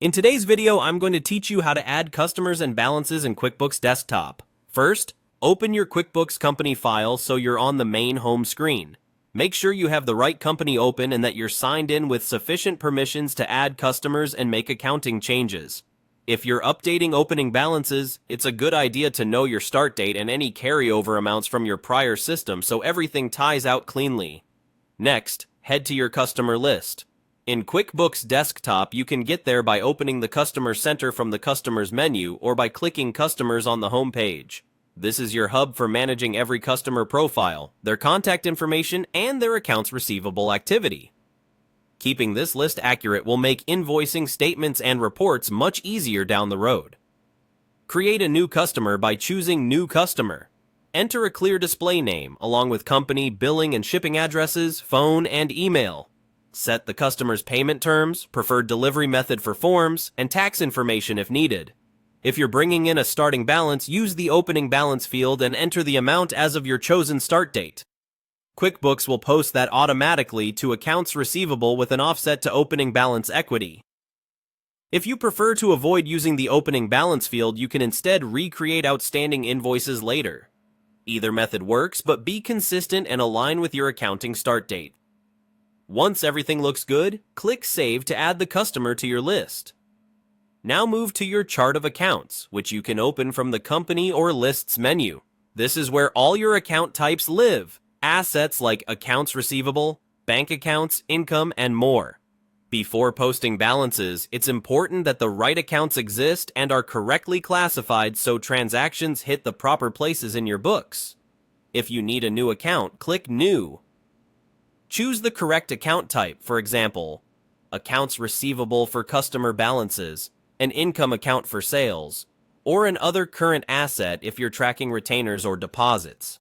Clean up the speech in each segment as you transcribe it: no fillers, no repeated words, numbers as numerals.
In today's video, I'm going to teach you how to add customers and balances in QuickBooks Desktop. First, open your QuickBooks company file so you're on the main home screen. Make sure you have the right company open and that you're signed in with sufficient permissions to add customers and make accounting changes. If you're updating opening balances, it's a good idea to know your start date and any carryover amounts from your prior system so everything ties out cleanly. Next, head to your customer list. In QuickBooks Desktop, you can get there by opening the Customer Center from the Customers menu or by clicking Customers on the home page. This is your hub for managing every customer profile, their contact information, and their accounts receivable activity. Keeping this list accurate will make invoicing, statements, and reports much easier down the road. Create a new customer by choosing New Customer. Enter a clear display name, along with company, billing, and shipping addresses, phone, and email. Set the customer's payment terms, preferred delivery method for forms, and tax information if needed. If you're bringing in a starting balance, use the opening balance field and enter the amount as of your chosen start date. QuickBooks will post that automatically to accounts receivable with an offset to opening balance equity. If you prefer to avoid using the opening balance field, you can instead recreate outstanding invoices later. Either method works, but be consistent and align with your accounting start date. Once everything looks good, click Save to add the customer to your list. Now move to your chart of accounts, which you can open from the Company or Lists menu. This is where all your account types live, assets like accounts receivable, bank accounts, income, and more. Before posting balances, it's important that the right accounts exist and are correctly classified so transactions hit the proper places in your books. If you need a new account, click New. Choose the correct account type, for example, accounts receivable for customer balances, an income account for sales, or an other current asset if you're tracking retainers or deposits.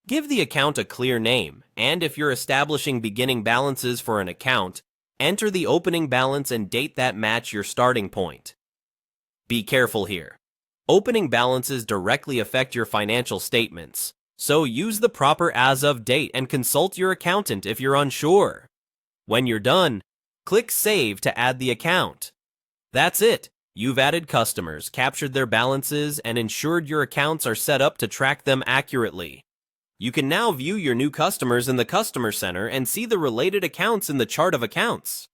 Give the account a clear name, and if you're establishing beginning balances for an account, enter the opening balance and date that match your starting point. Be careful here. Opening balances directly affect your financial statements. So use the proper as-of date and consult your accountant if you're unsure. When you're done, click Save to add the account. That's it. You've added customers, captured their balances, and ensured your accounts are set up to track them accurately. You can now view your new customers in the Customer Center and see the related accounts in the chart of accounts.